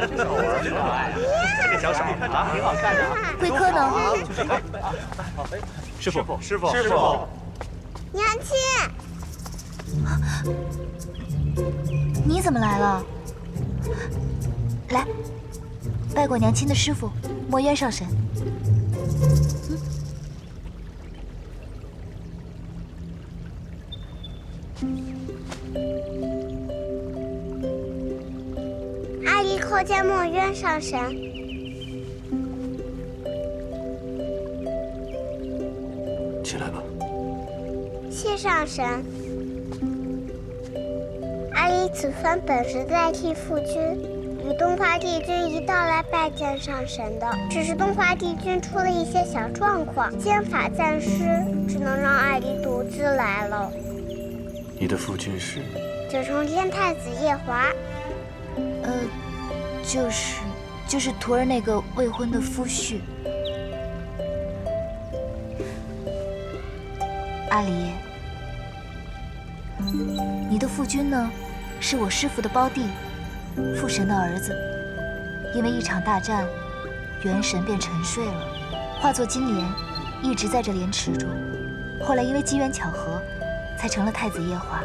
真好玩，真可爱。这个小手啊，挺好看的。贵客呢？师傅，师傅，娘亲，你怎么来了？来，拜过娘亲的师傅墨渊上神。阿离叩见墨渊上神。起来吧。谢上神。阿离此番本是代替父君与东华帝君一道来拜见上神的，只是东华帝君出了一些小状况，剑法暂失，只能让阿离独自来了。你的父君是？九重天太子夜华。就是徒儿那个未婚的夫婿。阿离，你的父君呢，是我师父的胞弟，父神的儿子。因为一场大战，元神便沉睡了，化作金莲，一直在这莲池中。后来因为机缘巧合，才成了太子夜华。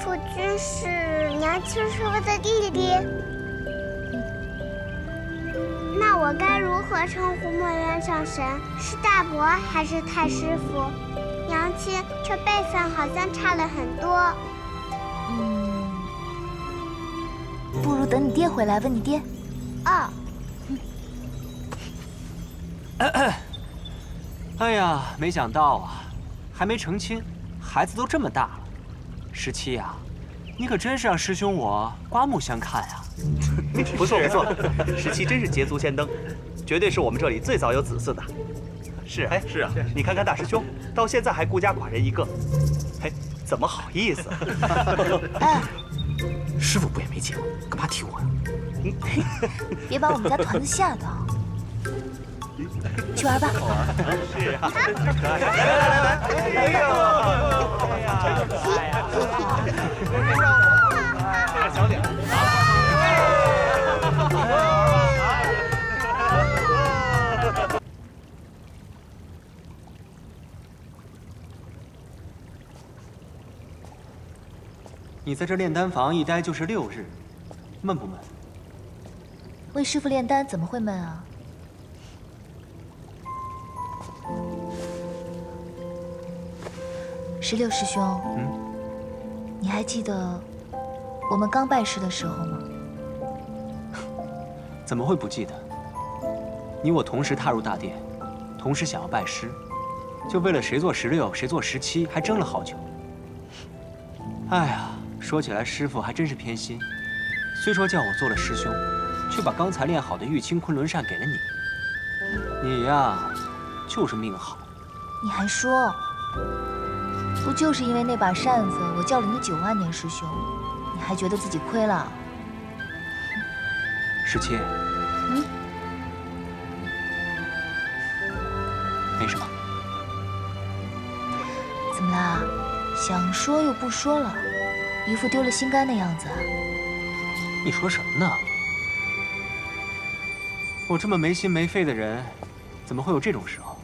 父君是娘亲师傅的弟弟。那我该如何称呼墨渊上神？是大伯还是太师傅？娘亲，这辈分好像差了很多。不如等你爹回来问你爹。哦。哎呀，没想到啊，还没成亲，孩子都这么大了。17呀，你可真是让师兄我刮目相看呀！不错不错，17真是捷足先登，绝对是我们这里最早有子嗣的。是，哎，是啊，你看看大师兄，到现在还孤家寡人一个，嘿，怎么好意思？哎，师傅不也没结婚，干嘛提我呀？别把我们家团子吓到。去玩吧。是啊，真是可爱。来，哎呦，哎呀，真可爱呀！小脸。你在这炼丹房一待就是6日，闷不闷？为师傅炼丹怎么会闷啊？16师兄，你还记得我们刚拜师的时候吗？怎么会不记得？你我同时踏入大殿，同时想要拜师，就为了谁做16，谁做17，还争了好久。哎呀，说起来师傅还真是偏心，虽说叫我做了师兄，却把刚才练好的玉清昆仑扇给了你。你呀，就是命好。你还说，不就是因为那把扇子，我叫了你9万年师兄，你还觉得自己亏了17，没什么。怎么啦？想说又不说了，一副丢了心肝的样子。你说什么呢？我这么没心没肺的人，怎么会有这种时候？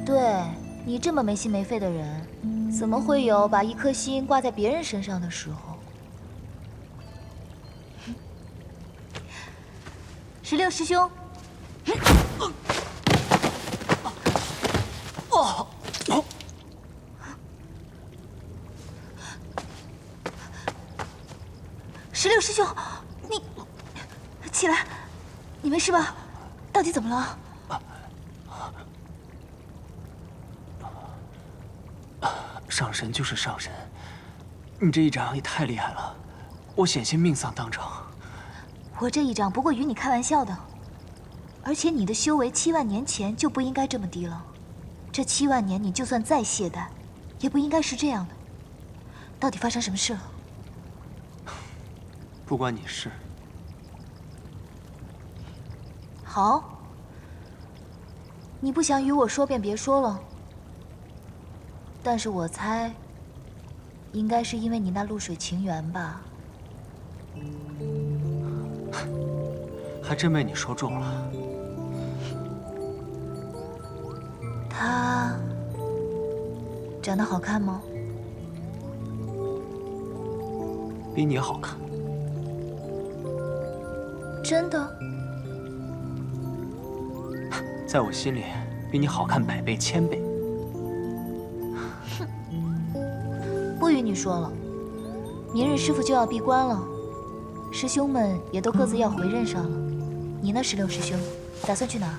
对，你这么没心没肺的人，怎么会有把一颗心挂在别人身上的时候？16师兄，16师兄，你起来，你没事吧？到底怎么了？上神就是上神，你这一掌也太厉害了，我险些命丧当场。我这一掌不过与你开玩笑的，而且你的修为7万年前就不应该这么低了。这7万年，你就算再懈怠，也不应该是这样的。到底发生什么事了？不关你事。好，你不想与我说便别说了。但是我猜，应该是因为你那露水情缘吧。还真被你说中了。他长得好看吗？比你好看。真的？在我心里，比你好看100倍、1000倍。不与你说了，明日师傅就要闭关了，师兄们也都各自要回任上了。你呢，16师兄，打算去哪？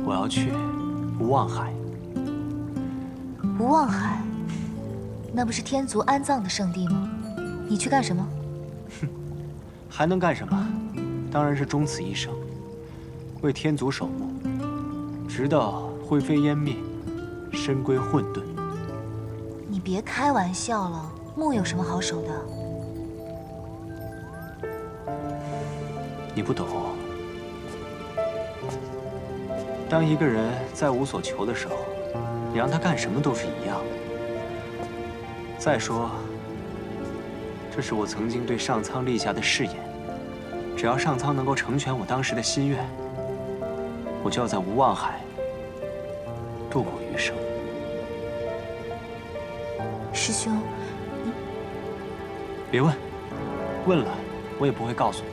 我要去无望海。无望海，那不是天族安葬的圣地吗？你去干什么？还能干什么？当然是终此一生，为天族守墓，直到灰飞烟灭，身归混沌。你别开玩笑了，墓有什么好守的？你不懂。当一个人再无所求的时候，你让他干什么都是一样的。再说，这是我曾经对上苍立下的誓言，只要上苍能够成全我当时的心愿，我就要在无望海度过余生。师兄，你别问，问了我也不会告诉你。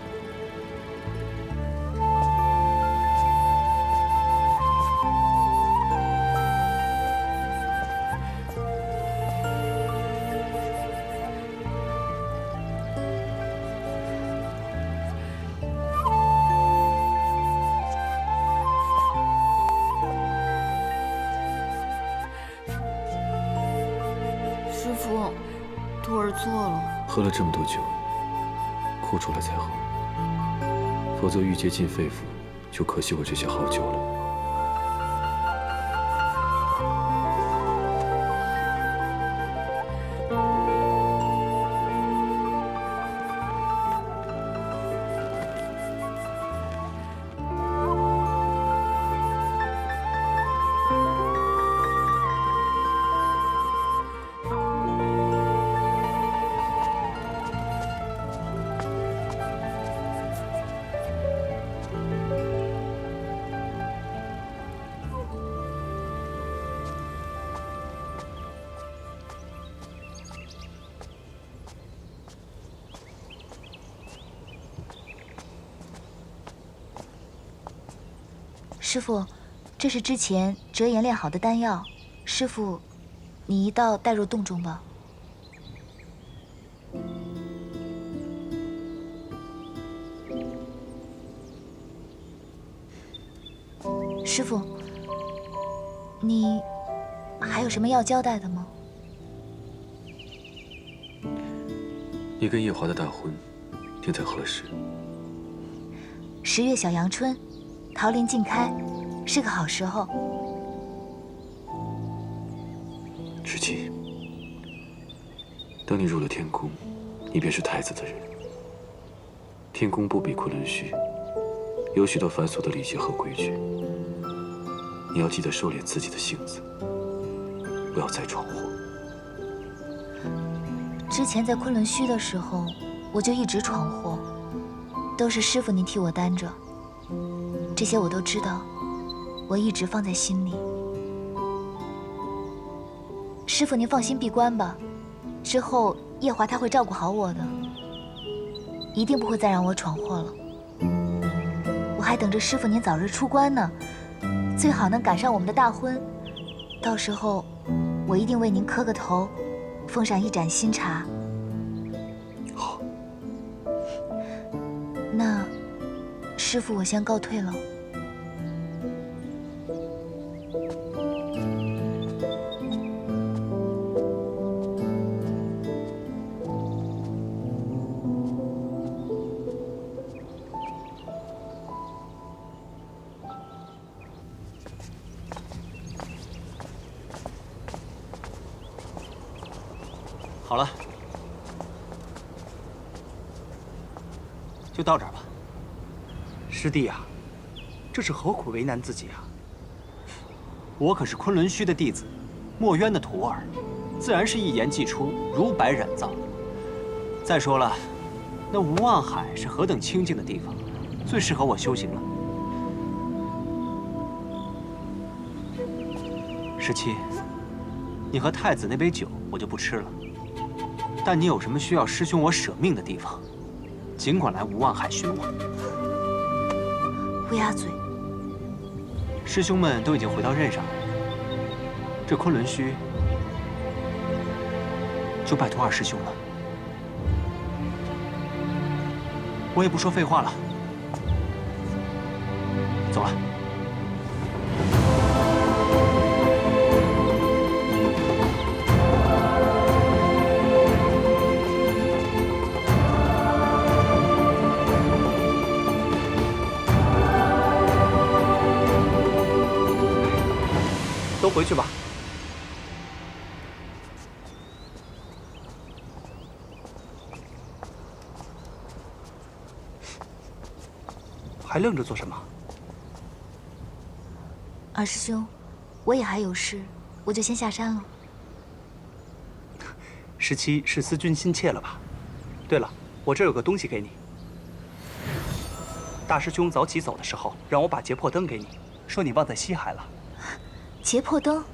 师傅，徒儿错了。喝了这么多酒，哭出来才好，否则郁结进肺腑，就可惜我这些好酒了。师傅，这是之前折颜炼好的丹药，师傅，你一道带入洞中吧。师傅，你还有什么要交代的吗？你跟夜华的大婚定在何时？10月小阳春，桃林尽开，是个好时候。知姬，等你入了天宫，你便是太子的人。天宫不比昆仑虚，有许多繁琐的礼节和规矩，你要记得收敛自己的性子，不要再闯祸。之前在昆仑虚的时候，我就一直闯祸，都是师傅您替我担着，这些我都知道，我一直放在心里。师傅您放心闭关吧，之后夜华他会照顾好我的，一定不会再让我闯祸了。我还等着师傅您早日出关呢，最好能赶上我们的大婚，到时候我一定为您磕个头，奉上一盏新茶。好，那师傅我先告退了。好了，就到这儿吧。师弟啊，这是何苦为难自己啊？我可是昆仑虚的弟子，墨渊的徒儿，自然是一言既出，如白染皂。再说了，那无望海是何等清静的地方，最适合我修行了。17，你和太子那杯酒我就不吃了，但你有什么需要师兄我舍命的地方，尽管来无望海寻我。乌鸦嘴！师兄们都已经回到任上了，这昆仑虚就拜托二师兄了。我也不说废话了，走了。都回去吧。还愣着做什么？二师兄，我也还有事，我就先下山了。17是思君心切了吧？对了，我这有个东西给你。大师兄早起走的时候，让我把劫魄灯给你，说你忘在西海了。劫魄灯？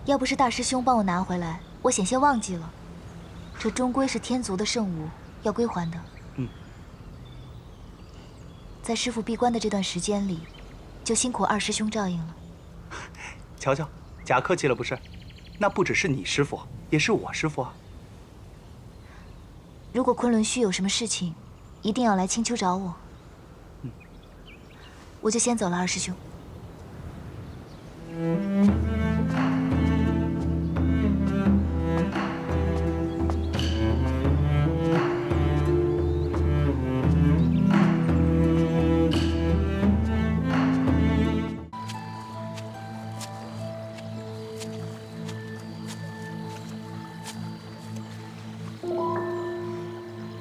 要不是大师兄帮我拿回来，我险些忘记了。这终归是天族的圣物，要归还的。在师父闭关的这段时间里，就辛苦二师兄照应了。瞧瞧，假客气了不是？那不只是你师父，也是我师父啊。如果昆仑虚有什么事情，一定要来青丘找我。我就先走了，二师兄。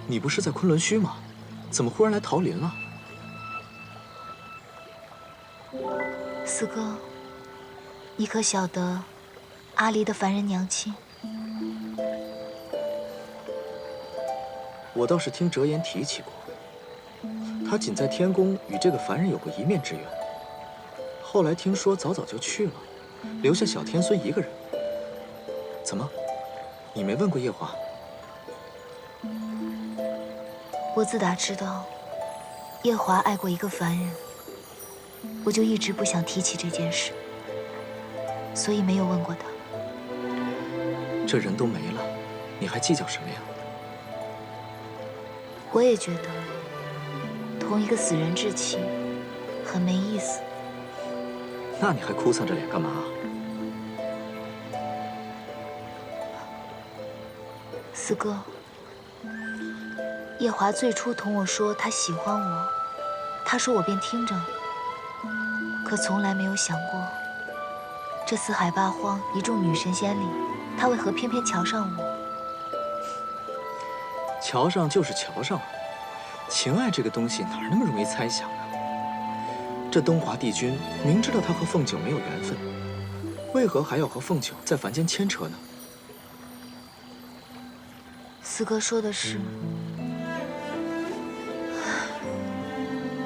你不是在昆仑虚吗？怎么忽然来桃林了？四哥，你可晓得阿离的凡人娘亲？我倒是听哲言提起过，他仅在天宫与这个凡人有过一面之缘，后来听说早早就去了，留下小天孙一个人。怎么，你没问过夜华？我自打知道夜华爱过一个凡人，我就一直不想提起这件事，所以没有问过他。这人都没了，你还计较什么呀？我也觉得同一个死人置气很没意思。那你还哭丧着脸干嘛？四哥，夜华最初同我说他喜欢我，他说我便听着，可从来没有想过，这四海八荒一众女神仙里，他为何偏偏瞧上我？瞧上就是瞧上了，情爱这个东西哪那么容易猜想啊？这东华帝君明知道他和凤九没有缘分，为何还要和凤九在凡间牵扯呢？四哥说的是，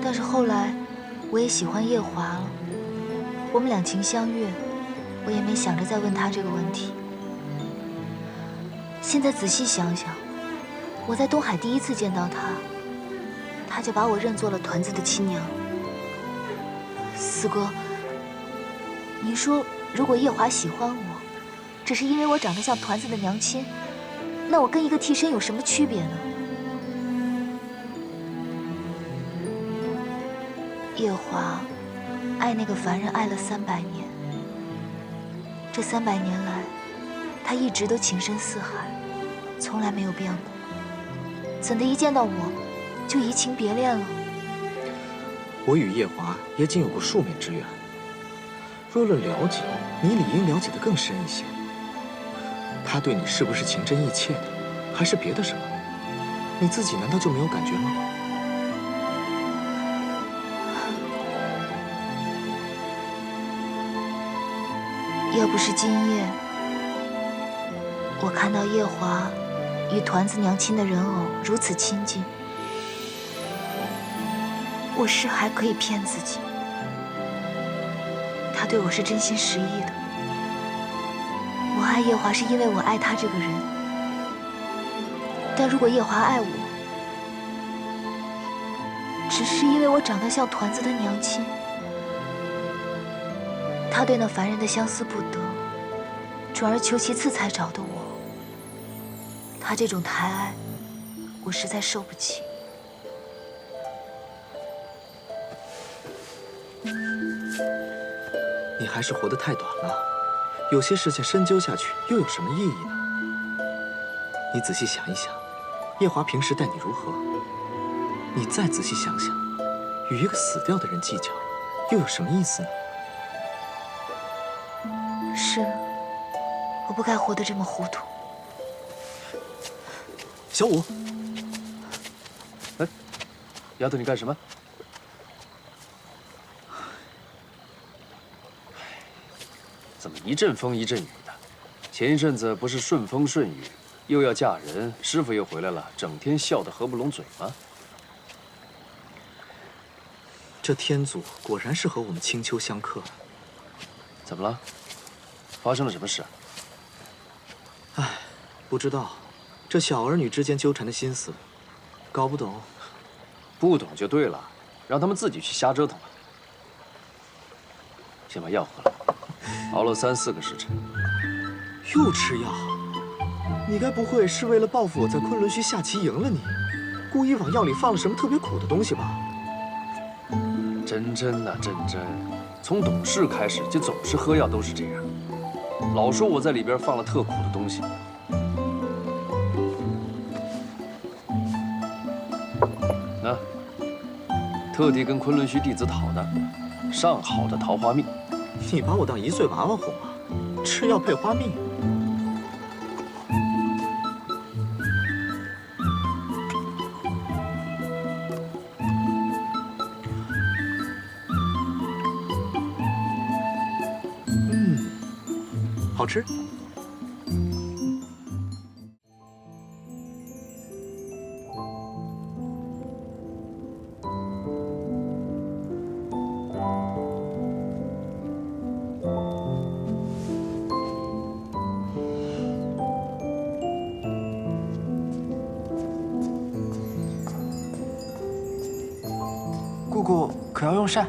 但是后来我也喜欢夜华了，我们两情相悦，我也没想着再问他这个问题。现在仔细想想，我在东海第一次见到他，他就把我认作了团子的亲娘。四哥，您说如果夜华喜欢我，只是因为我长得像团子的娘亲，那我跟一个替身有什么区别呢？夜华爱那个凡人爱了300年，这300年来，他一直都情深似海，从来没有变过。怎的一见到我，就移情别恋了？我与夜华也仅有过数面之缘，若论了解，你理应了解得更深一些。他对你是不是情真意切的，还是别的什么？你自己难道就没有感觉吗？要不是今夜我看到夜华与团子娘亲的人偶如此亲近，我是还可以骗自己，他对我是真心实意的。我爱夜华是因为我爱他这个人，但如果夜华爱我，只是因为我长得像团子的娘亲，他对那凡人的相思不得，转而求其次才找的我。他这种抬爱，我实在受不起。你还是活得太短了，有些事情深究下去又有什么意义呢？你仔细想一想，夜华平时待你如何？你再仔细想想，与一个死掉的人计较，又有什么意思呢？是，我不该活得这么糊涂。小五，哎，丫头，你干什么？怎么一阵风一阵雨的？前一阵子不是顺风顺雨，又要嫁人，师傅又回来了，整天笑得合不拢嘴吗？这天祖果然是和我们青丘相克。怎么了？发生了什么事？唉，不知道，这小儿女之间纠缠的心思，搞不懂。不懂就对了，让他们自己去瞎折腾吧。先把药喝了，熬了3、4个时辰。又吃药？你该不会是为了报复我在昆仑虚下棋赢了你，故意往药里放了什么特别苦的东西吧？真真呐，真真，从懂事开始就总是喝药都是这样，老说我在里边放了特苦的东西。那特地跟昆仑虚弟子讨的，上好的桃花蜜。你把我当1岁娃娃哄啊？吃药配花蜜？好吃。姑姑可要用膳？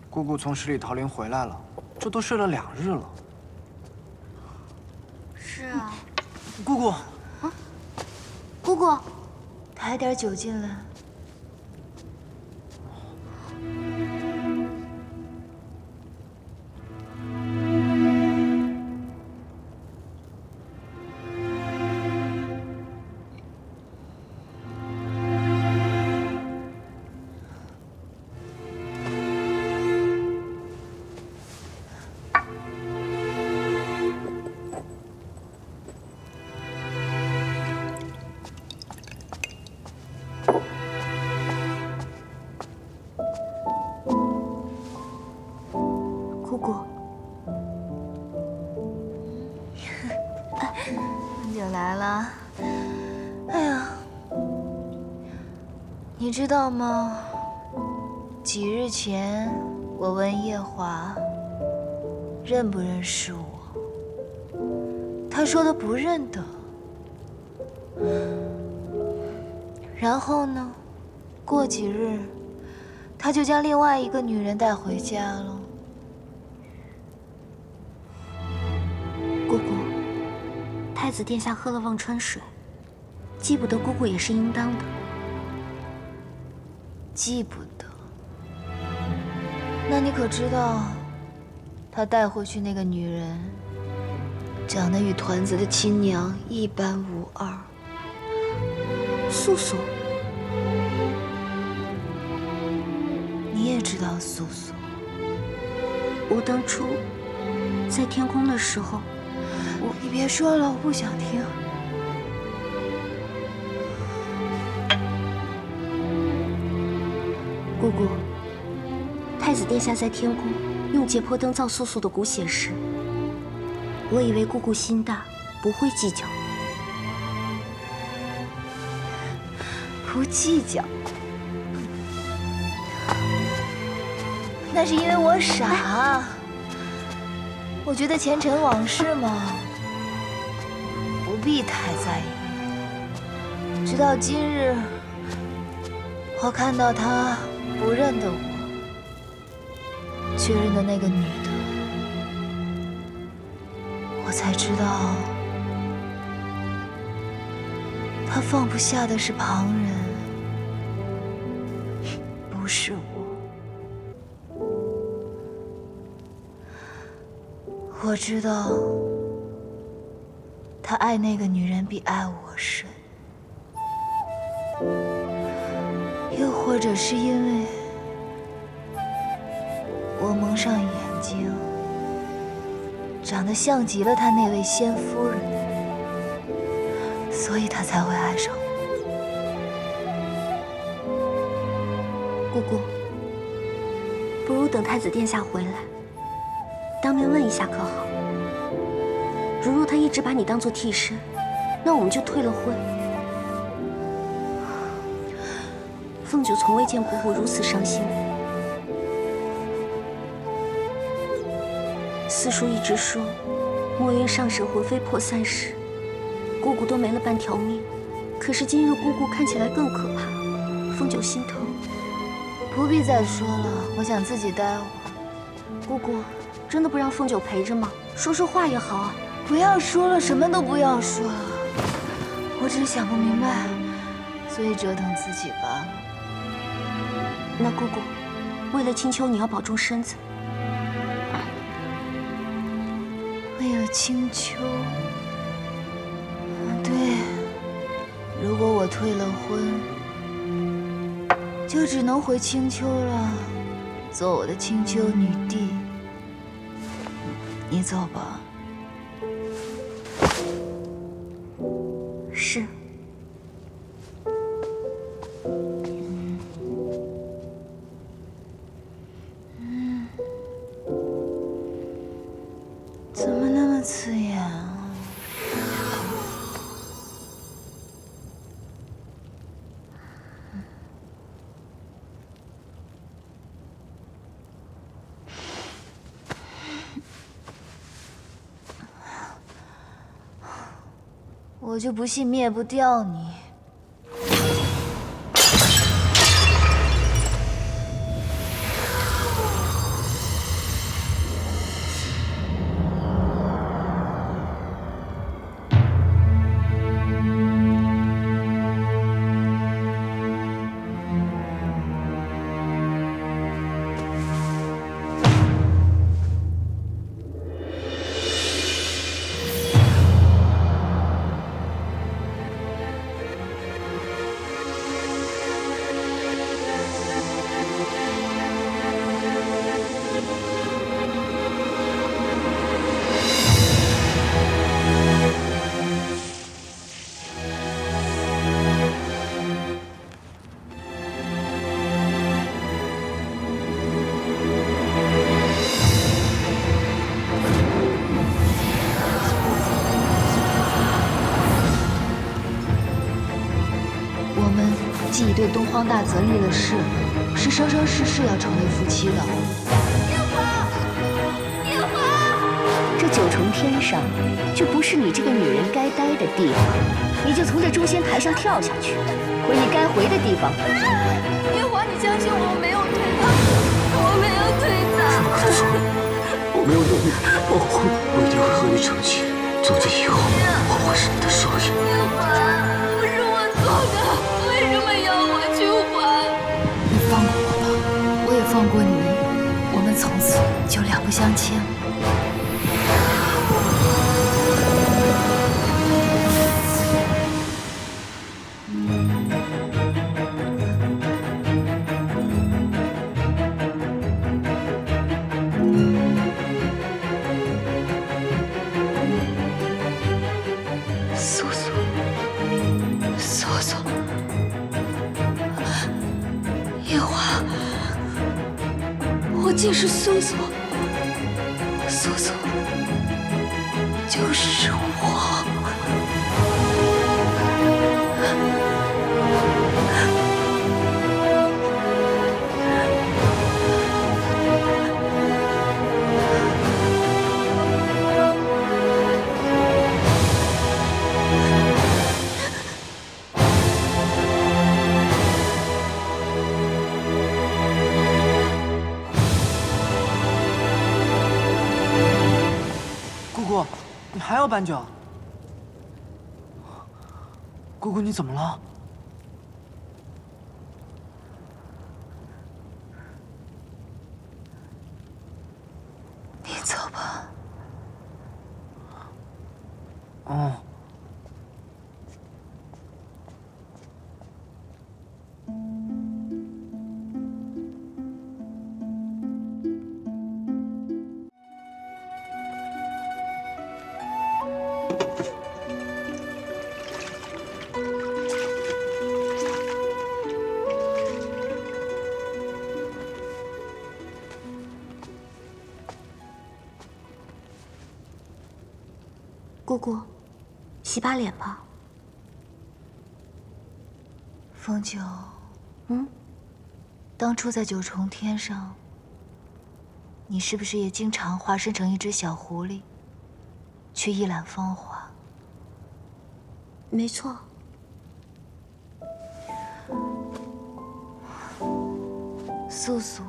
姑姑从十里桃林回来了，这都睡了2日了。是啊，姑姑，姑姑，抬点酒进来。姑姑，来了。哎呀，你知道吗？几日前，我问夜华认不认识我，他说他不认得。然后呢，过几日，他就将另外一个女人带回家了。姑姑，太子殿下喝了忘川水，记不得姑姑也是应当的。记不得？那你可知道，他带回去那个女人，长得与团子的亲娘一般无二。素素，你也知道素素？我当初在天宫的时候，你别说了，我不想听。姑姑，太子殿下在天宫用解剖灯造素素的骨血时，我以为姑姑心大，不会计较。不计较，那是因为我傻。我觉得前尘往事嘛，不必太在意。直到今日，我看到他不认得我，却认得那个女的，我才知道，他放不下的是旁人，不是我。我知道，他爱那个女人比爱我深，又或者是因为我蒙上眼睛，长得像极了他那位先夫人，所以他才会爱上我。姑姑，不如等太子殿下回来，当面问一下可好？如若他一直把你当做替身，那我们就退了婚。凤九从未见姑姑如此伤心。四叔一直说，墨渊上神魂飞魄散时，姑姑都没了半条命。可是今日姑姑看起来更可怕，凤九心疼。不必再说了，我想自己待会儿。姑姑，真的不让凤九陪着吗？说说话也好啊。不要说了，什么都不要说了。我只是想不明白，所以折腾自己罢了。那姑姑，为了青丘，你要保重身子。为了青丘，对，如果我退了婚，就只能回青丘了，做我的青丘女帝。你走吧。是。怎么那么刺眼啊？我就不信灭不掉你。对东荒大泽立了誓，是生生世世要成为夫妻的。夜华，夜华，这九重天上就不是你这个女人该待的地方，你就从这诛仙台上跳下去，回你该回的地方。夜华，你相信我没有推他，我没有推他。我没有能力保护你，我一定会和你成亲。从此以后，我会是你的双眼。夜华，不是我做的，为什么要我去还？你放过我吧，我也放过你，我们从此就两不相欠了。素素，素素，夜华，我竟是素素，素素就是我。姑姑，你还要搬酒？姑姑，你怎么了？你走吧。哦。姑姑，洗把脸吧。风九，嗯，当初在九重天上，你是不是也经常化身成一只小狐狸，去一览芳华？没错。素素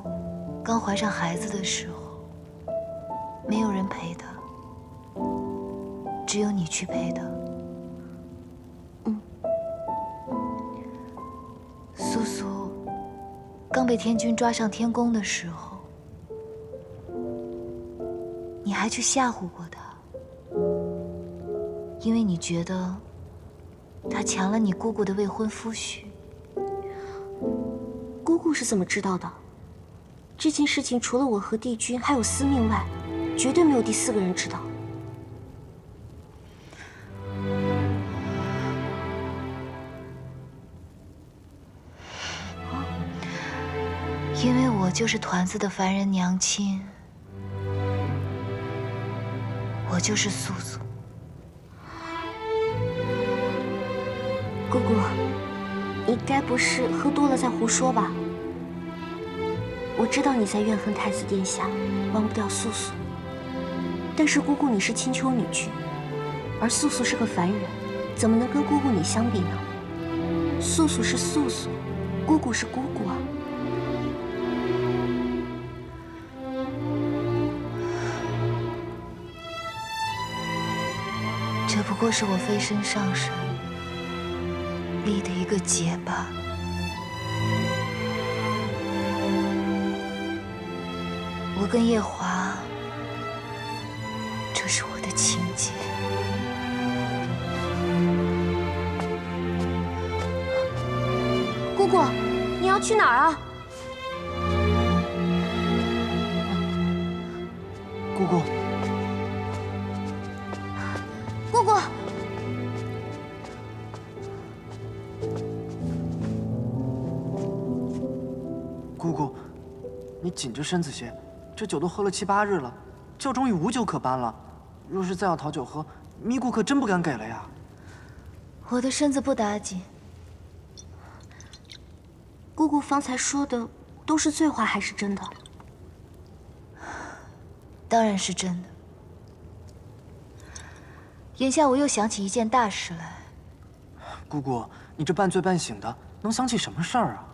刚怀上孩子的时候，没有人陪她，只有你去陪她。素素刚被天君抓上天宫的时候，你还去吓唬过她，因为你觉得她抢了你姑姑的未婚夫婿。姑姑是怎么知道的？这件事情除了我和帝君还有司命外，绝对没有第四个人知道。因为我就是团子的凡人娘亲，我就是素素。姑姑，你该不是喝多了在胡说吧？我知道你在怨恨太子殿下，忘不掉素素。但是姑姑你是青丘女婿，而素素是个凡人，怎么能跟姑姑你相比呢？素素是素素，姑姑是姑姑啊。这不过是我飞身上神立的一个结罢了。我跟夜华，这是我的情结。姑姑，你要去哪儿啊？姑姑，姑姑，姑姑，你紧着身子些，这酒都喝了7、8日了，教中已无酒可搬了。若是再要讨酒喝，咪咕可真不敢给了呀。我的身子不打紧，姑姑方才说的都是醉话还是真的？当然是真的。眼下我又想起一件大事来。姑姑，你这半醉半醒的，能想起什么事儿啊？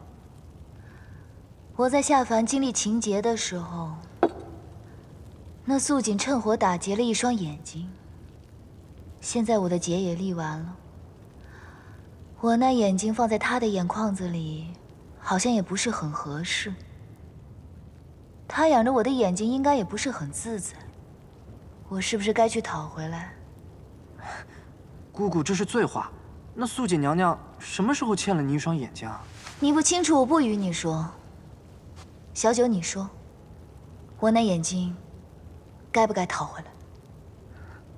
我在下凡经历情劫的时候，那素锦趁火打劫了一双眼睛。现在我的劫也立完了，我那眼睛放在她的眼眶子里，好像也不是很合适。她养着我的眼睛，应该也不是很自在。我是不是该去讨回来？姑姑，这是醉话。那素锦娘娘什么时候欠了你一双眼睛啊？你不清楚，我不与你说。小九，你说，我那眼睛该不该讨回来？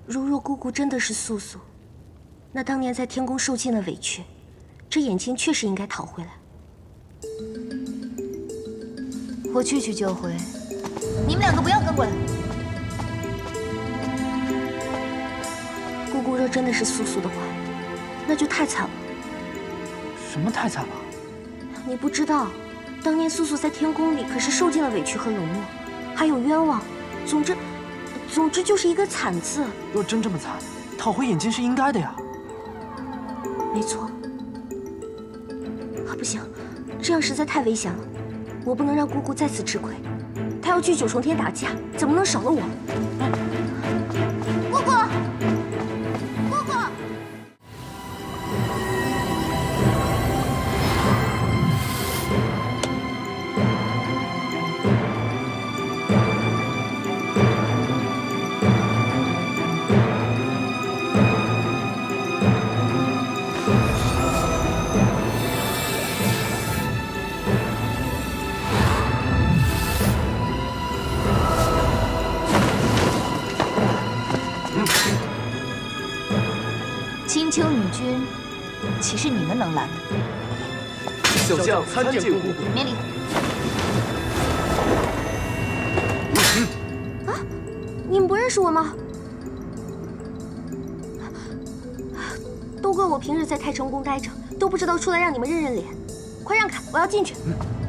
如若姑姑真的是素素，那当年在天宫受尽了委屈，这眼睛确实应该讨回来。我去就回，你们两个不要跟过来。姑姑若真的是素素的话，那就太惨了。什么太惨了？你不知道，当年素素在天宫里可是受尽了委屈和冷漠，还有冤枉。总之就是一个惨字。若真这么惨，讨回眼睛是应该的呀。没错。啊，不行，这样实在太危险了，我不能让姑姑再次吃亏。她要去九重天打架，怎么能少了我？姑姑，姑姑。青丘女君，岂是你们能拦的？小将参见姑姑。免礼。啊，你们不认识我吗？都怪我平日在太成宫待着，都不知道出来让你们认认脸。快让开，我要进去。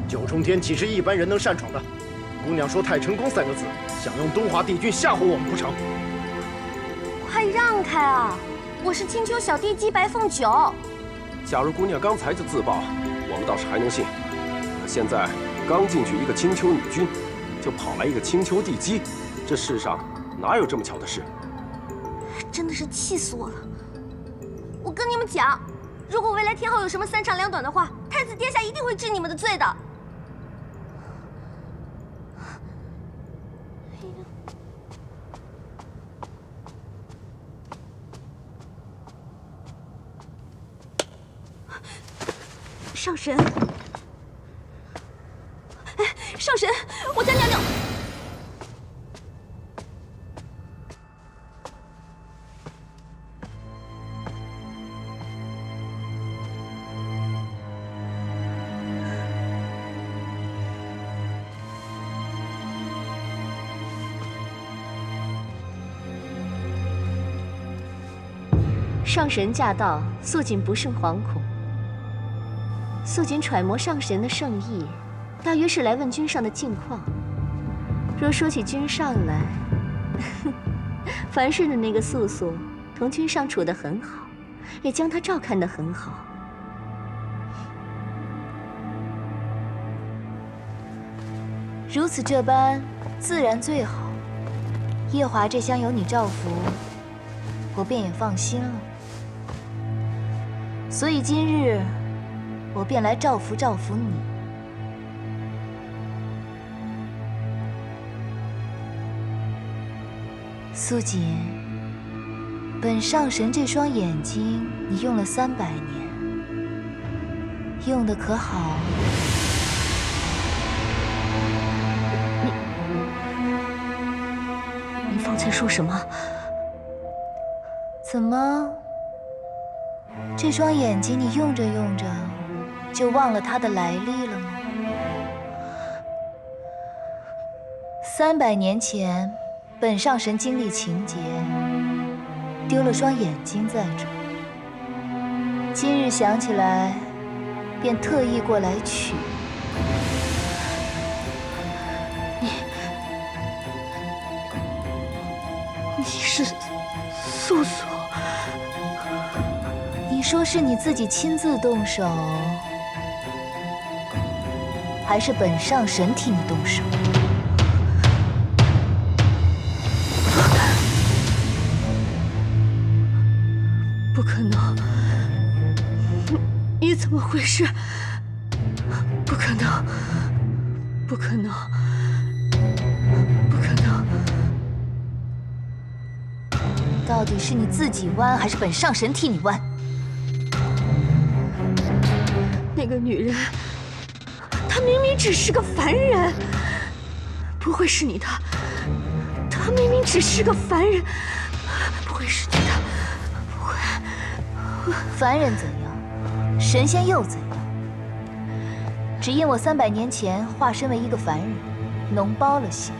九重天岂是一般人能擅闯的？姑娘说太成宫三个字，想用东华帝君吓唬我们不成？快让开啊！我是青丘小帝姬白凤九。假如姑娘刚才就自爆，我们倒是还能信。可现在刚进去一个青丘女君，就跑来一个青丘帝姬，这世上哪有这么巧的事？真的是气死我了！我跟你们讲，如果未来天后有什么三长两短的话，太子殿下一定会治你们的罪的。上神，哎，上神，我家娘娘。上神驾到，素锦不甚惶恐。素锦揣摩上神的圣意，大约是来问君上的近况。若说起君上来，凡事的那个素素同君上处得很好，也将他照看得很好。如此这般，自然最好。夜华这厢有你照拂，我便也放心了。所以今日，我便来照拂照拂你。素锦，本上神这双眼睛，你用了300年，用的可好？你方才说什么？怎么？这双眼睛你用着用着，就忘了它的来历了吗？300年前，本上神经历情劫，丢了双眼睛在这。今日想起来，便特意过来取。你是素素？你说是你自己亲自动手，还是本上神替你动手？不可能！你怎么回事？不可能！不可能！不可能！到底是你自己弯，还是本上神替你弯？那个女人，她明明只是个凡人，不会是你的。她明明只是个凡人，不会是你的，不会。凡人怎样，神仙又怎样？只因我300年前化身为一个凡人，脓包了些，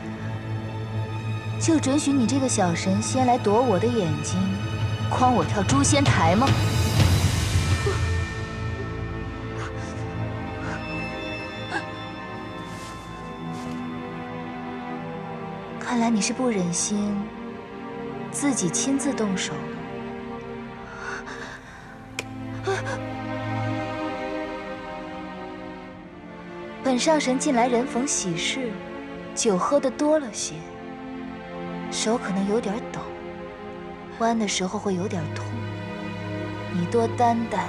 就准许你这个小神仙来夺我的眼睛，诓我跳诛仙台吗？看来你是不忍心自己亲自动手了。本上神近来人逢喜事，酒喝得多了些，手可能有点抖，弯的时候会有点痛，你多担待。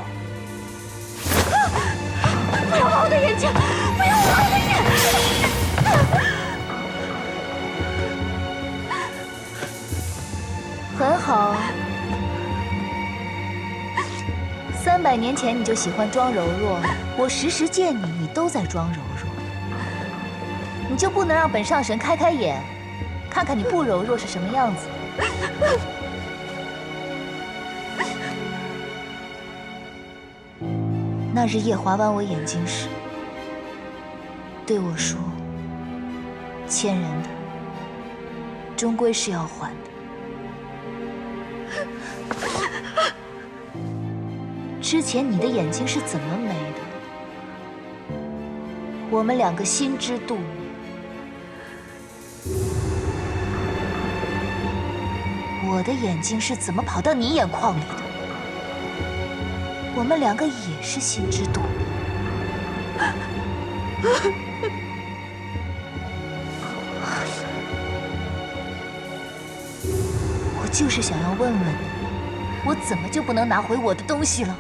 不要挖我的眼睛！不要挖我的眼！很好，300年前你就喜欢装柔弱，我时时见你，你都在装柔弱，你就不能让本上神开开眼，看看你不柔弱是什么样子？那日夜华剜我眼睛时，对我说：“欠人的，终归是要还的。”之前你的眼睛是怎么没的？我们2个心知肚明。我的眼睛是怎么跑到你眼眶里的？我们2个也是心知肚明。我就是想要问问你，我怎么就不能拿回我的东西了？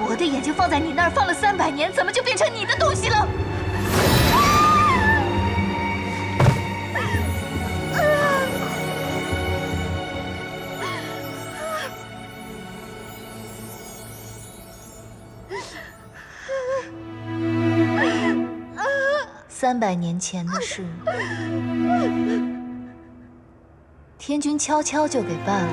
我的眼睛放在你那儿放了300年，怎么就变成你的东西了？300年前的事，天君悄悄就给办了。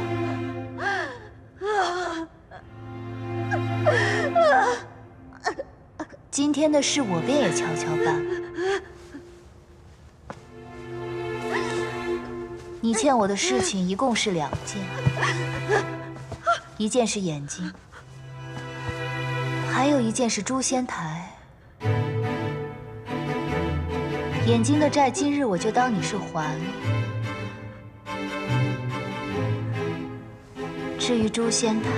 今天的事我便也悄悄办了。你欠我的事情一共是2件，一件是眼睛，还有一件是诛仙台。眼睛的债今日我就当你是还了。至于诛仙台，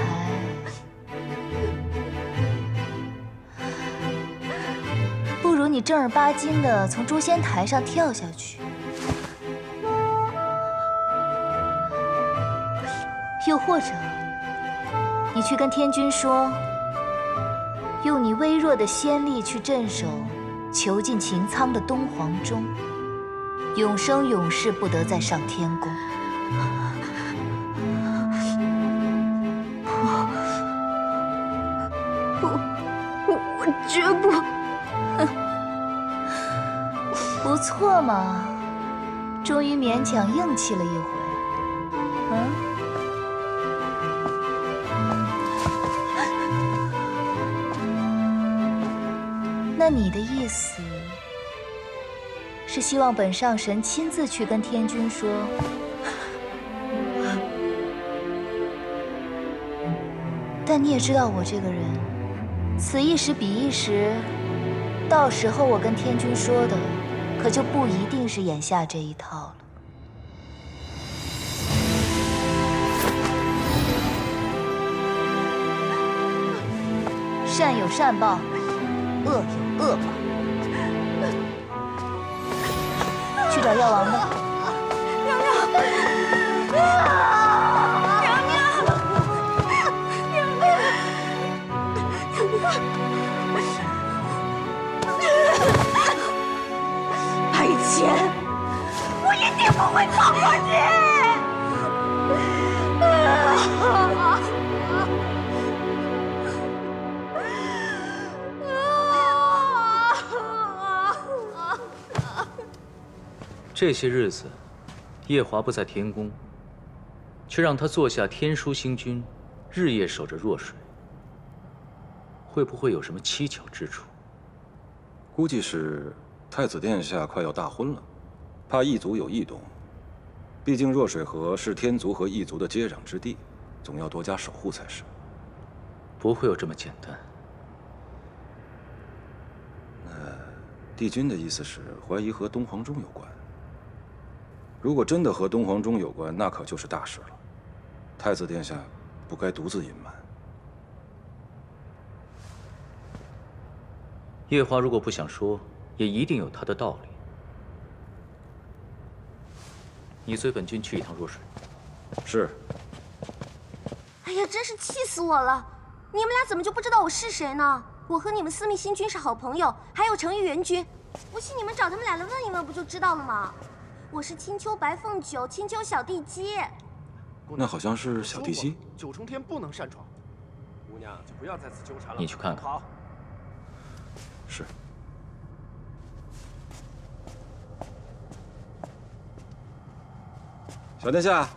不如你正儿八经的从诛仙台上跳下去，又或者你去跟天君说，用你微弱的仙力去镇守囚禁擎苍的东皇钟，永生永世不得再上天宫。我绝不。不错嘛，终于勉强硬气了一回。那你的意思是希望本上神亲自去跟天君说，但你也知道我这个人此一时彼一时，到时候我跟天君说的，可就不一定是眼下这一套了。善有善报，恶有恶报。去找药王吧。娘娘，娘娘，白浅，我一定不会放过你。这些日子，夜华不在天宫，却让他坐下天枢星君，日夜守着弱水。会不会有什么蹊跷之处？估计是太子殿下快要大婚了，怕异族有异动。毕竟弱水河是天族和异族的接壤之地，总要多加守护才是。不会有这么简单。那帝君的意思是怀疑和东皇钟有关。如果真的和东皇钟有关，那可就是大事了。太子殿下不该独自隐瞒。夜华如果不想说，也一定有他的道理。你随本君去一趟弱水。是。哎呀，真是气死我了！你们俩怎么就不知道我是谁呢？我和你们司命星君是好朋友，还有程昱元君。不信你们找他们俩来问一问，不就知道了吗？我是青丘白凤九，青丘小地姬。那好像是小地姬。九重天不能擅闯。姑娘就不要再次纠缠了。你去看看。好。是。小殿下，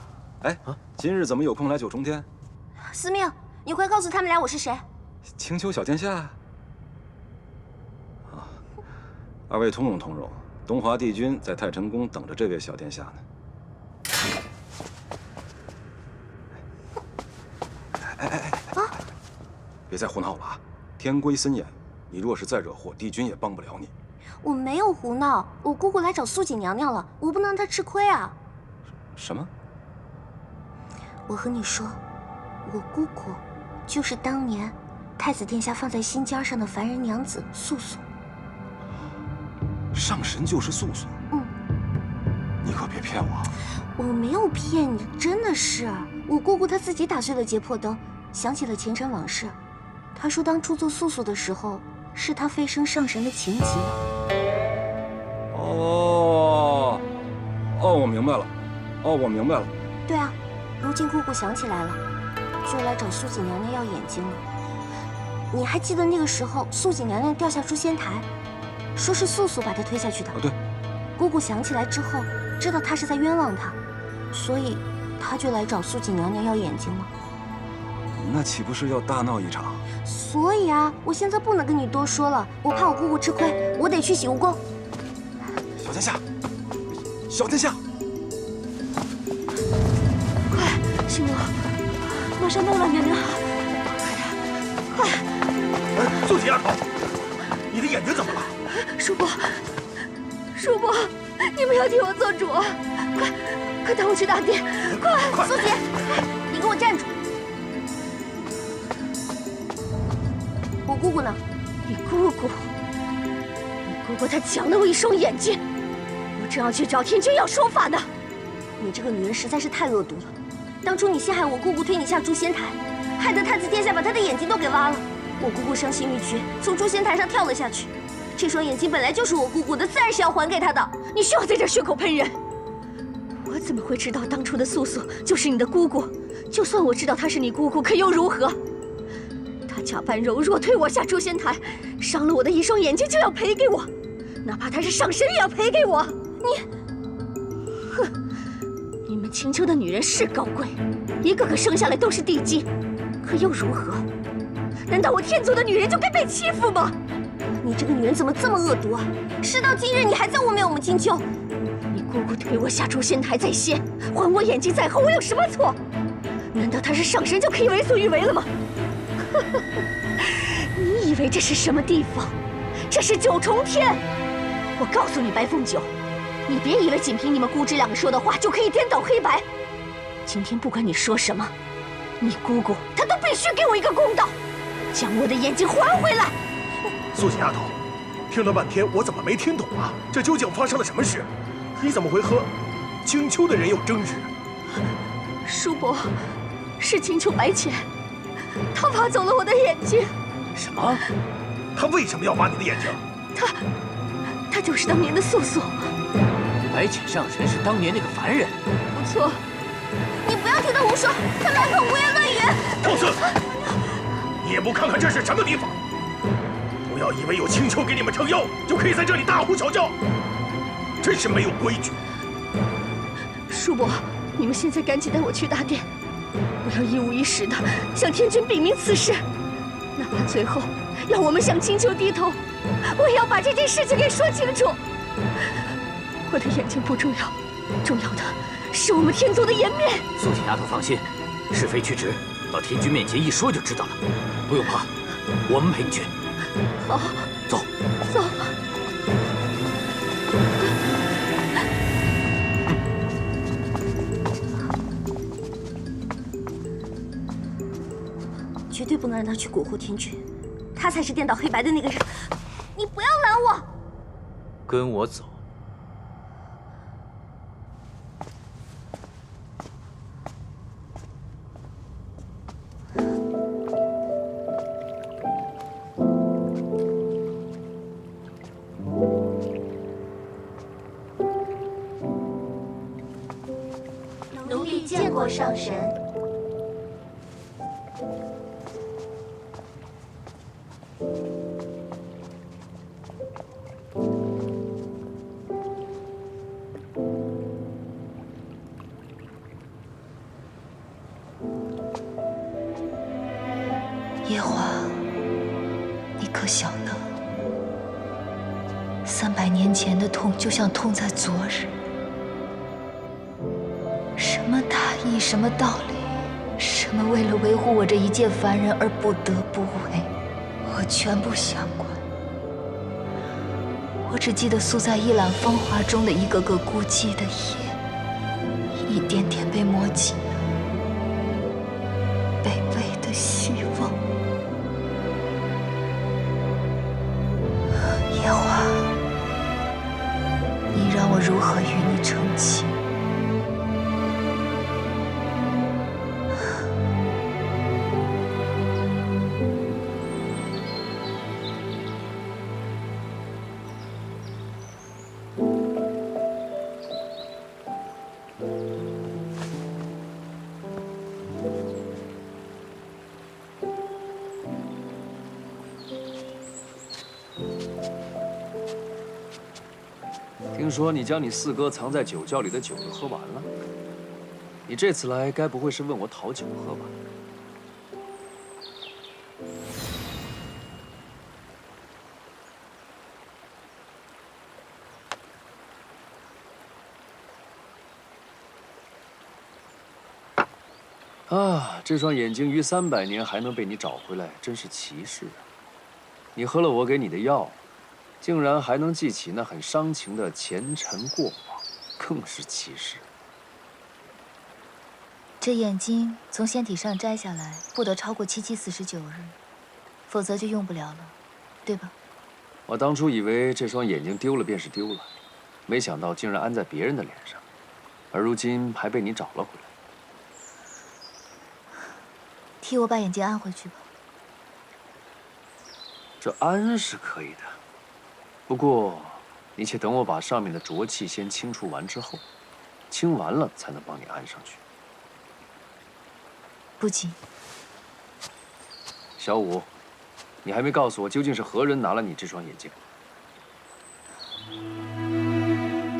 哎，今日怎么有空来九重天？司命，你快告诉他们俩我是谁。青丘小殿下。啊，二位通融通融。东华帝君在太晨宫等着这位小殿下呢。哎！别再胡闹了啊！天规森严，你若是再惹祸，帝君也帮不了你。我没有胡闹，我姑姑来找素锦娘娘了，我不能让她吃亏啊。什么？我和你说，我姑姑就是当年太子殿下放在心尖上的凡人娘子素素。上神就是素素。嗯，你可别骗我。我没有骗你，真的是我姑姑她自己打碎了劫魄灯，想起了前尘往事。她说当初做素素的时候，是她飞升上神的情景。哦，我明白了。我明白了。对啊，如今姑姑想起来了，就来找素锦娘娘要眼睛了。你还记得那个时候素锦娘娘掉下诛仙台？说是素素把她推下去的。对。姑姑想起来之后，知道她是在冤枉她，所以她就来找素锦娘娘要眼睛了。那岂不是要大闹一场？所以啊，我现在不能跟你多说了，我怕我姑姑吃亏，我得去洗蜈蚣。小殿下，小殿下，快，星罗，马上到了，娘娘，快！哎，素锦丫头，你的眼睛怎么了？叔伯，叔伯，你们要替我做主，快带我去大殿，快！苏姐，你给我站住！我姑姑呢？你姑姑她抢了我一双眼睛，我正要去找天君要说法呢。你这个女人实在是太恶毒了！当初你陷害我姑姑，推你下诛仙台，害得太子殿下把她的眼睛都给挖了。我姑姑伤心欲绝，从诛仙台上跳了下去。这双眼睛本来就是我姑姑的，自然是要还给她的。你需要在这血口喷人？我怎么会知道当初的素素就是你的姑姑？就算我知道她是你姑姑，可又如何？她假扮柔弱推我下诛仙台，伤了我的一双眼睛就要赔给我，哪怕她是上神也要赔给我。你们青丘的女人是高贵，一个个生下来都是地基，可又如何？难道我天族的女人就该被欺负吗？你这个女人怎么这么恶毒啊！事到今日，你还在污蔑我们青丘。你姑姑推我下诛仙台在先，还我眼睛在后，我有什么错？难道她是上神就可以为所欲为了吗？你以为这是什么地方？这是九重天！我告诉你，白凤九，你别以为仅凭你们姑侄两个说的话就可以颠倒黑白。今天不管你说什么，你姑姑她都必须给我一个公道，将我的眼睛还回来。素锦丫头，听了半天，我怎么没听懂啊？这究竟发生了什么事？你怎么会和青丘的人有争执？叔伯，是青丘白浅，他挖走了我的眼睛。什么？他为什么要挖你的眼睛？他就是当年的素素。白浅上神是当年那个凡人。不错，你不要听他胡说，他满口胡言乱语。放肆！你也不看看这是什么地方？不要以为有青丘给你们撑腰，就可以在这里大呼小叫，真是没有规矩。叔伯，你们现在赶紧带我去大殿，我要一五一十的向天君禀明此事，哪怕最后要我们向青丘低头，我也要把这件事情给说清楚。我的眼睛不重要，重要的是我们天族的颜面。素锦丫头放心，是非曲直到天君面前一说就知道了，不用怕，我们陪你去。好，走，走。绝对不能让他去蛊惑天君，他才是颠倒黑白的那个人。你不要拦我！跟我走。奴婢见过上神。夜华，你可晓得，300年前的痛就像痛在昨日。什么大义，什么道理，什么为了维护我这一介凡人而不得不为，我全不想管。我只记得宿在一览风华中的一个个孤寂的夜，一点点被磨尽了卑微的希望。夜华，你让我如何与你成亲？听说你将你四哥藏在酒窖里的酒都喝完了，你这次来该不会是问我讨酒喝吧？啊，这双眼睛于300年还能被你找回来，真是奇事啊！你喝了我给你的药，竟然还能记起那很伤情的前尘过往，更是奇事。这眼睛从仙体上摘下来，不得超过7749日，否则就用不了了，对吧？我当初以为这双眼睛丢了便是丢了，没想到竟然安在别人的脸上，而如今还被你找了回来。替我把眼睛安回去吧。这安是可以的，不过你且等我把上面的浊气先清除完之后，清完了才能帮你安上去。不急。小五，你还没告诉我究竟是何人拿了你这双眼睛？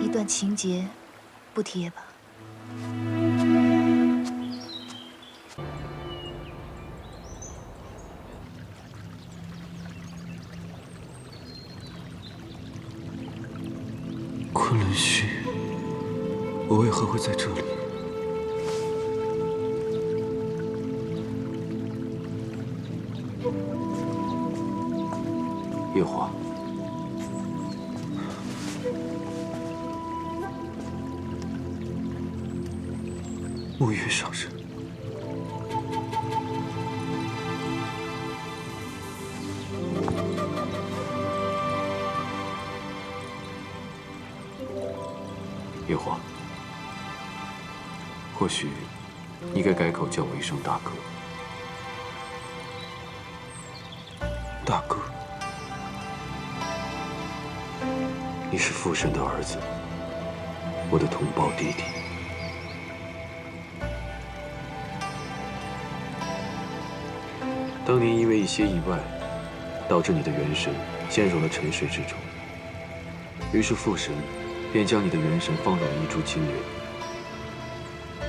一段情节，不提也罢。昆仑虚，我为何会在这里？夜华，沐月上人。夜华，或许你该改口叫我一声大哥。大哥，你是父神的儿子，我的同胞弟弟。当年因为一些意外，导致你的元神陷入了沉睡之中，于是父神便将你的元神放入了一株金莲。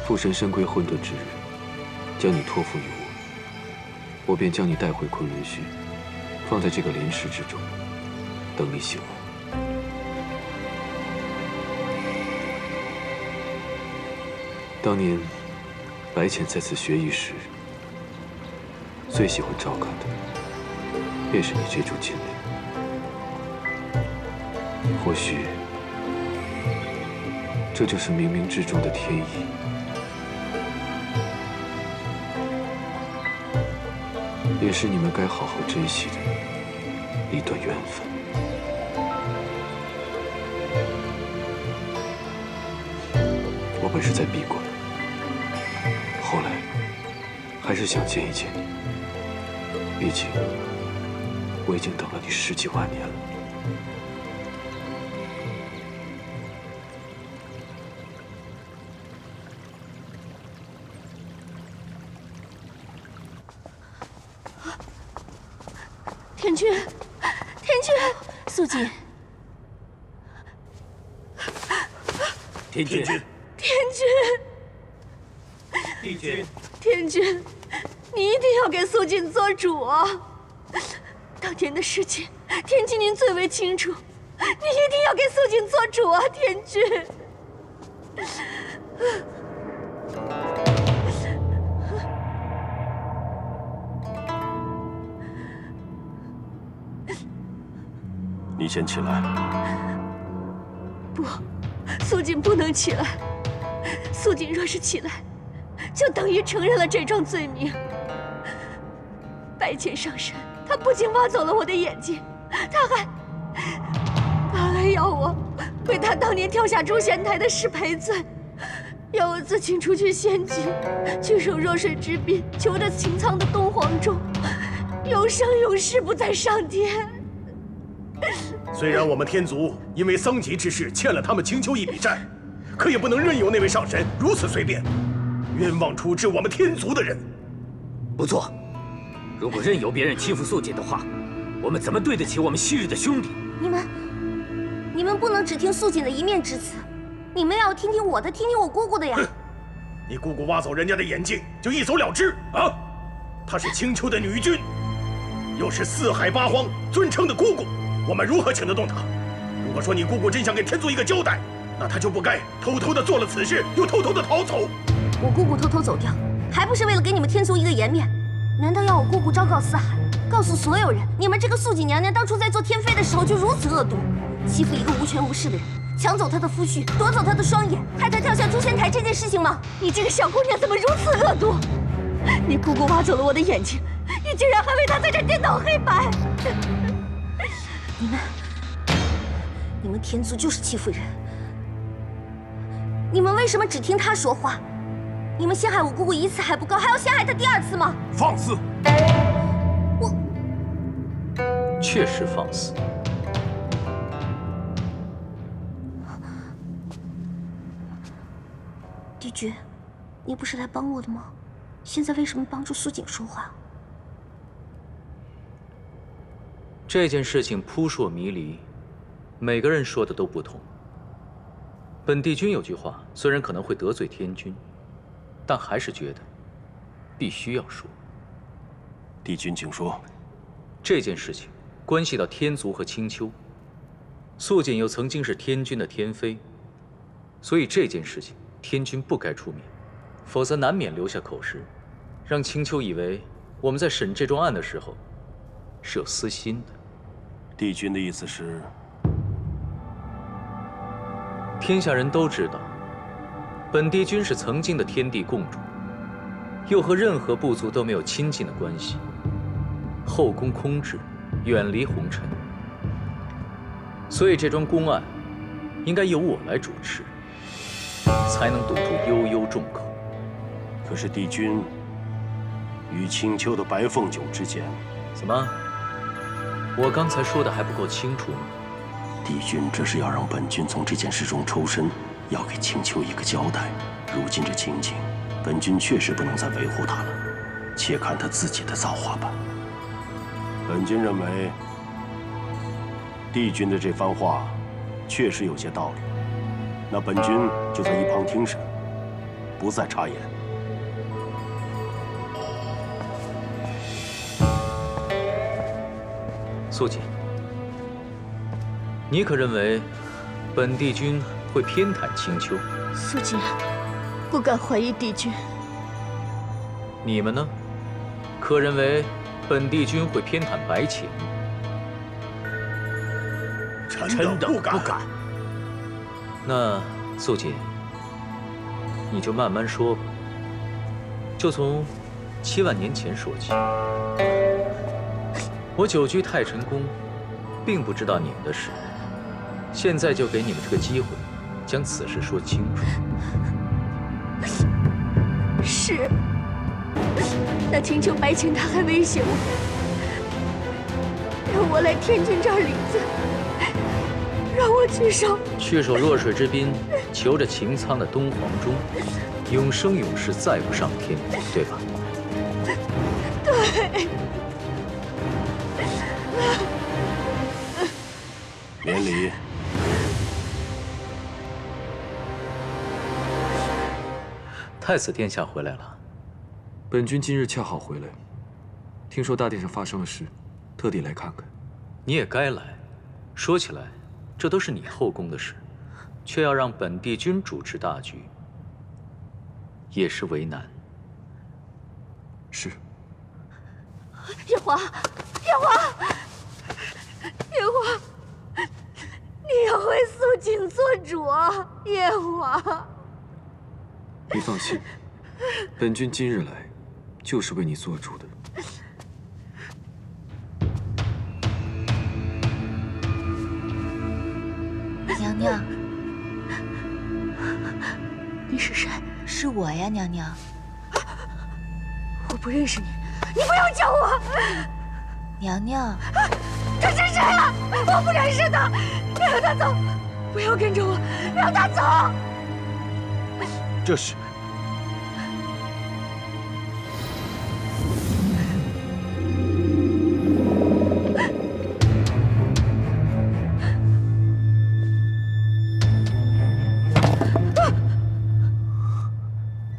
父神身归混沌之日，将你托付于我，我便将你带回昆仑虚，放在这个莲石之中，等你醒来。当年白浅在此学艺时，最喜欢照看的便是你这株金莲。或许这就是冥冥之中的天意，也是你们该好好珍惜的一段缘分。我本是在闭关，后来还是想见一见你，毕竟我已经等了你10几万年了。天君，天君，素锦，天君，天君，帝君，天君，你一定要给素锦做主啊！当年的事情，天君您最为清楚，你一定要给素锦做主啊，天君！你先起来。不，素锦不能起来。素锦若是起来，就等于承认了这桩罪名。白浅上神，他不仅挖走了我的眼睛，他还要我为他当年跳下诛仙台的事赔罪，要我自请出去献祭，去守弱水之滨，求得擎苍的东皇钟，永生永世不再上天。虽然我们天族因为桑吉之事欠了他们青丘一笔债，可也不能任由那位上神如此随便，冤枉处置我们天族的人。不错，如果任由别人欺负素锦的话，我们怎么对得起我们昔日的兄弟？你们不能只听素锦的一面之词，你们也要听听我的，听听我姑姑的呀。你姑姑挖走人家的眼睛就一走了之啊？她是青丘的女君，又是四海八荒尊称的姑姑，我们如何请得动她？如果说你姑姑真想给天族一个交代，那她就不该偷偷的做了此事，又偷偷的逃走。我姑姑偷偷走掉，还不是为了给你们天族一个颜面？难道要我姑姑昭告四海，告诉所有人，你们这个素锦娘娘当初在做天妃的时候就如此恶毒，欺负一个无权无势的人，抢走她的夫婿，夺走她的双眼，害她跳下诛仙台这件事情吗？你这个小姑娘怎么如此恶毒？你姑姑挖走了我的眼睛，你竟然还为她在这颠倒黑白！你们天族就是欺负人。你们为什么只听她说话？你们陷害我姑姑一次还不够，还要陷害她第二次吗？放肆！确实放肆。帝君，你不是来帮我的吗？现在为什么帮助素锦说话？这件事情扑朔迷离，每个人说的都不同。本帝君有句话，虽然可能会得罪天君，但还是觉得必须要说。帝君请说。这件事情关系到天族和青丘，素锦又曾经是天君的天妃，所以这件事情天君不该出面，否则难免留下口实，让青丘以为我们在审这桩案的时候是有私心的。帝君的意思是，天下人都知道，本帝君是曾经的天地共主，又和任何部族都没有亲近的关系，后宫空置，远离红尘。所以这桩公案，应该由我来主持，才能堵住悠悠众口。可是帝君与青丘的白凤酒之间，怎么？我刚才说的还不够清楚吗？帝君这是要让本君从这件事中抽身，要给青丘一个交代。如今这情景，本君确实不能再维护他了，且看他自己的造化吧。本君认为，帝君的这番话确实有些道理，那本君就在一旁听审，不再插言。素锦，你可认为本帝君会偏袒青丘？素锦不敢怀疑帝君。你们呢？可认为本帝君会偏袒白浅？臣等不敢。那素锦，你就慢慢说吧，就从7万年前说起。我久居太晨宫，并不知道你们的事，现在就给你们这个机会，将此事说清楚。是，那青丘白浅他还威胁我，让我来天君这儿领罪，让我去守弱水之滨，求着擎苍的东皇钟，永生永世再不上天，对吧？对。免礼。太子殿下回来了。本君今日恰好回来，听说大殿上发生了事，特地来看看。你也该来。说起来，这都是你后宫的事，却要让本帝君主持大局，也是为难。是。夜华，夜华，夜华，你要为素锦做主啊，夜华。你放心，本君今日来，就是为你做主的。娘娘，你是谁？是我呀，娘娘。我不认识你，你不要叫我。娘娘，这是谁啊？我不认识他，让他走，不要跟着我，让他走。这是。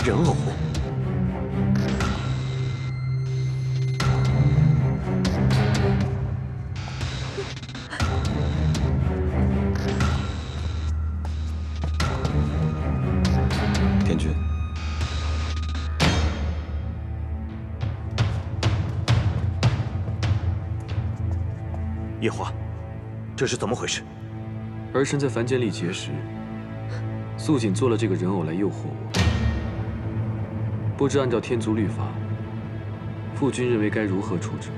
人偶。天君，夜华，这是怎么回事？儿臣在凡间历劫时，素锦做了这个人偶来诱惑我。不知按照天族律法，父君认为该如何处置？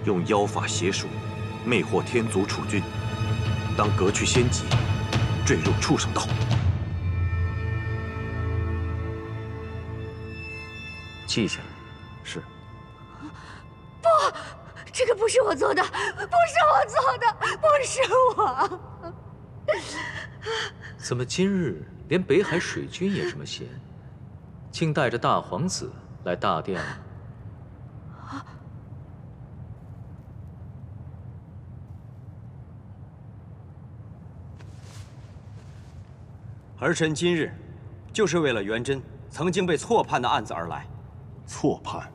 用妖法邪术魅惑天族储君，当革去仙籍，坠入畜生道。记下来。是。不，这个不是我做的，不是我做的，不是我。怎么今日连北海水君也这么闲，竟带着大皇子来大殿了？儿臣今日就是为了元贞曾经被错判的案子而来。错判？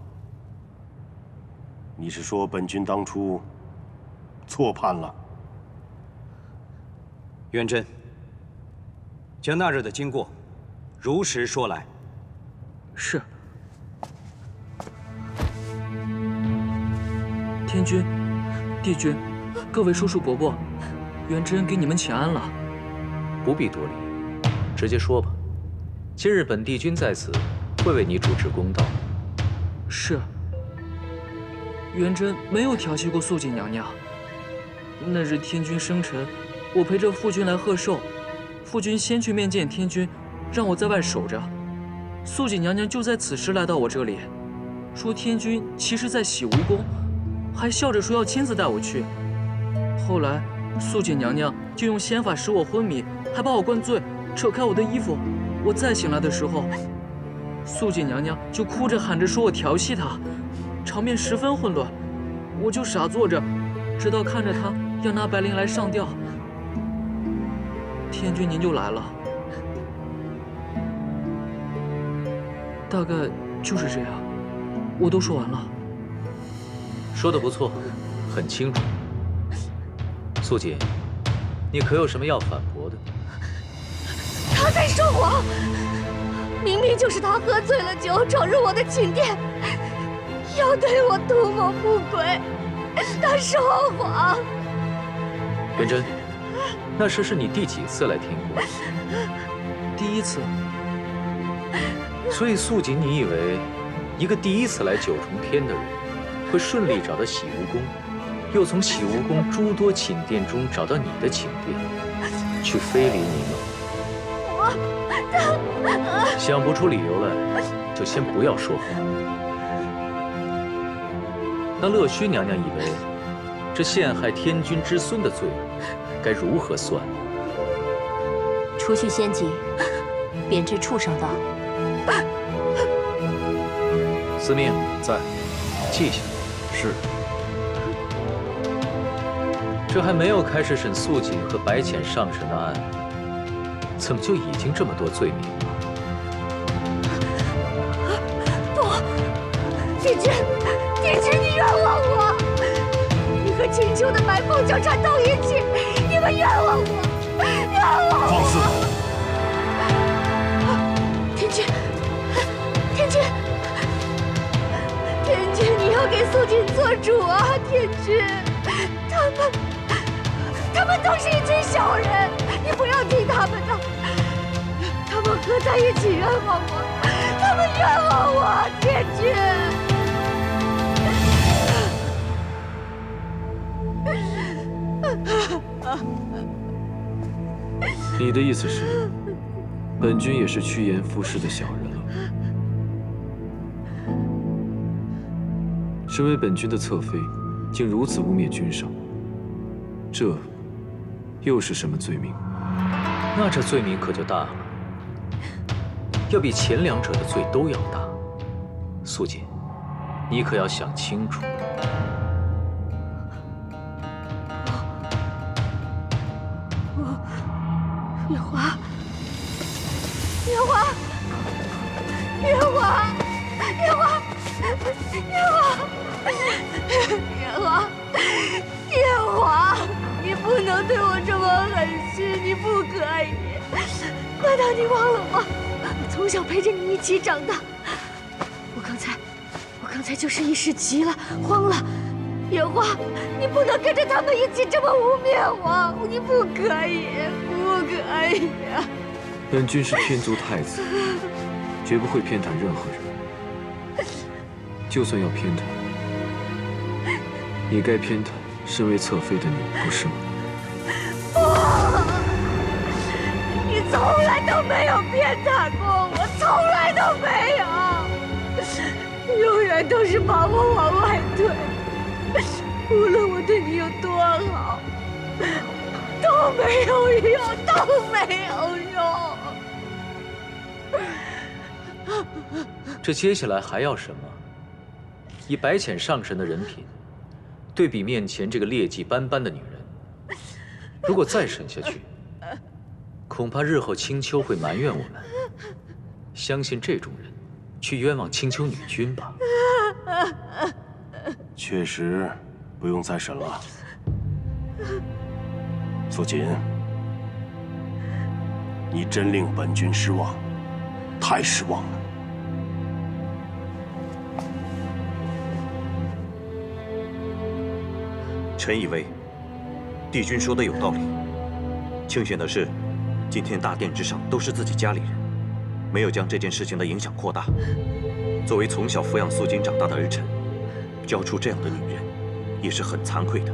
你是说本君当初错判了？元贞，将那日的经过如实说来。是。天君，帝君，各位叔叔伯伯，元贞给你们请安了。不必多礼，直接说吧。今日本帝君在此，会为你主持公道。是。元贞没有调戏过素锦娘娘。那日天君生辰，我陪着父君来贺寿，父君先去面见天君，让我在外守着。素锦娘娘就在此时来到我这里，说天君其实在洗蜈蚣，还笑着说要亲自带我去。后来素锦娘娘就用仙法使我昏迷，还把我灌醉，扯开我的衣服。我再醒来的时候，素锦娘娘就哭着喊着说我调戏她，场面十分混乱。我就傻坐着，直到看着她要拿白绫来上吊，天君您就来了。大概就是这样，我都说完了。说得不错，很清楚。素锦，你可有什么要反驳的？他在说谎，明明就是他喝醉了酒，闯入我的寝殿，要对我图谋不轨。他说谎。元贞，那时是你第几次来天宫？第一次。所以素锦，你以为一个第一次来九重天的人，会顺利找到洗蜈蚣，又从洗蜈蚣诸多寝殿中找到你的寝殿，去非礼你吗？想不出理由来，就先不要说话。那乐须娘娘以为，这陷害天君之孙的罪，该如何算？除去仙籍，贬至畜生道。司命在，记下。是。这还没有开始审素锦和白浅上神的案，怎么就已经这么多罪名了？不，帝君，帝君，你冤枉我！你和青丘的埋凤就串到一起，你们冤枉我，冤枉我！放肆！天君，天君，天君，你要给素锦做主啊！天君，他们都是一群小人，你不要听他们的。他们合在一起冤枉我，他们冤枉我，天君。你的意思是，本君也是趋炎附势的小人了？身为本君的侧妃，竟如此污蔑君上，这又是什么罪名？那这罪名可就大了，要比前两者的罪都要大。素锦，你可要想清楚。月华，月华，月华，月华，月华，月华，月华，你不能对我这么狠心，你不可以。难道你忘了吗？我从小陪着你一起长大。我刚才就是一时急了，慌了。月华，你不能跟着他们一起这么污蔑我，你不可以，不可以。本君是天族太子，绝不会偏袒任何人。就算要偏袒，也该偏袒身为侧妃的你，不是吗？不，你从来都没有偏袒过我，从来都没有，永远都是把我往外推。无论我对你有多好，都没有用，都没有用。这接下来还要什么？以白浅上神的人品，对比面前这个劣迹斑斑的女人，如果再审下去，恐怕日后青丘会埋怨我们，相信这种人，去冤枉青丘女君吧。确实，不用再审了。素锦，你真令本君失望，太失望了。臣以为，帝君说的有道理。庆幸的是，今天大殿之上都是自己家里人，没有将这件事情的影响扩大。作为从小抚养素锦长大的儿臣，教出这样的女人，也是很惭愧的。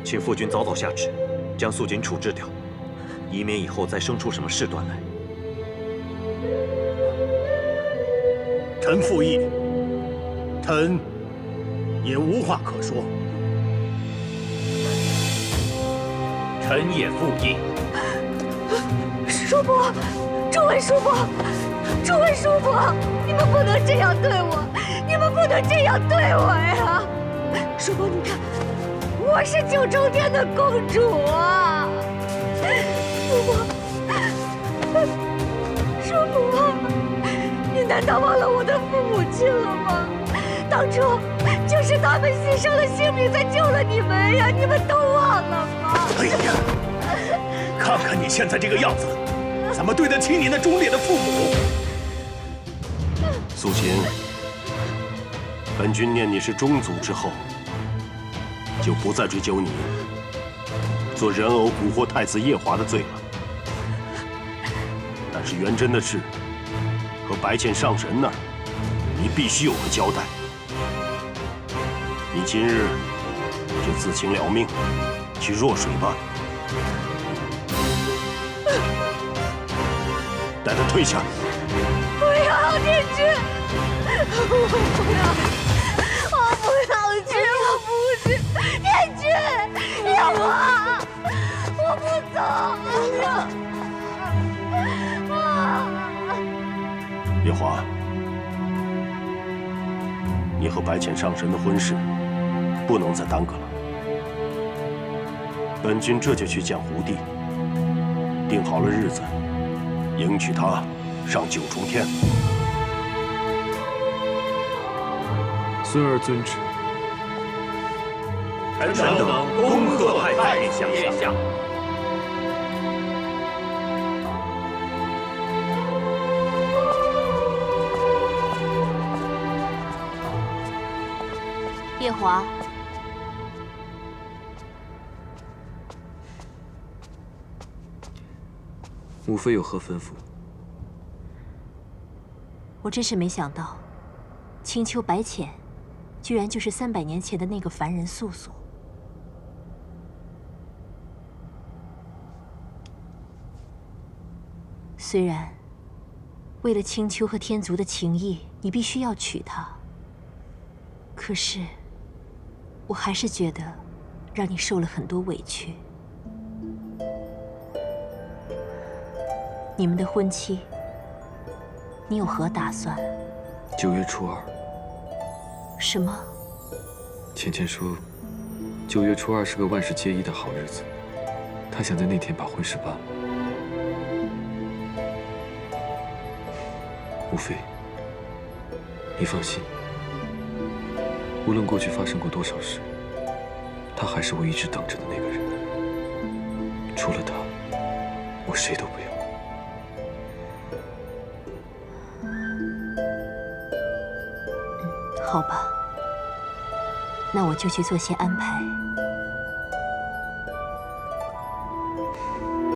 请父君早早下旨，将素锦处置掉，以免以后再生出什么事端来。臣附议，臣也无话可说。臣也附议。叔伯，诸位叔伯，诸位叔伯，你们不能这样对我，你们不能这样对我呀！叔伯，你看，我是九重天的公主啊！叔伯，叔伯，你难道忘了我的父母亲了吗？当初就是他们牺牲了性命才救了你们呀，你们都忘了吗？哎呀，看看你现在这个样子，怎么对得起你那忠烈的父母？素锦，本君念你是宗族之后，就不再追究你做人偶蛊惑太子夜华的罪了。但是元贞的事和白浅上神那儿，你必须有个交代。你今日就自请了命，去弱水吧，带他退下。不要，天君，我不要，我不要去，我不去，天君，夜华，我不走。夜华，你和白浅上神的婚事不能再耽搁了。本君这就去见胡帝，定好了日子，迎娶她上九重天。孙儿遵旨。臣等恭贺太殿下。夜华，母妃有何吩咐？我真是没想到，青丘白浅，居然就是300年前的那个凡人素素。虽然为了青丘和天族的情谊，你必须要娶她，可是我还是觉得让你受了很多委屈。你们的婚期，你有何打算9月初2。什么？浅浅说，9月初2是个万事皆宜的好日子，她想在那天把婚事办了。母妃，你放心，无论过去发生过多少事，他还是我一直等着的那个人。除了他，我谁都不要。好吧，那我就去做些安排。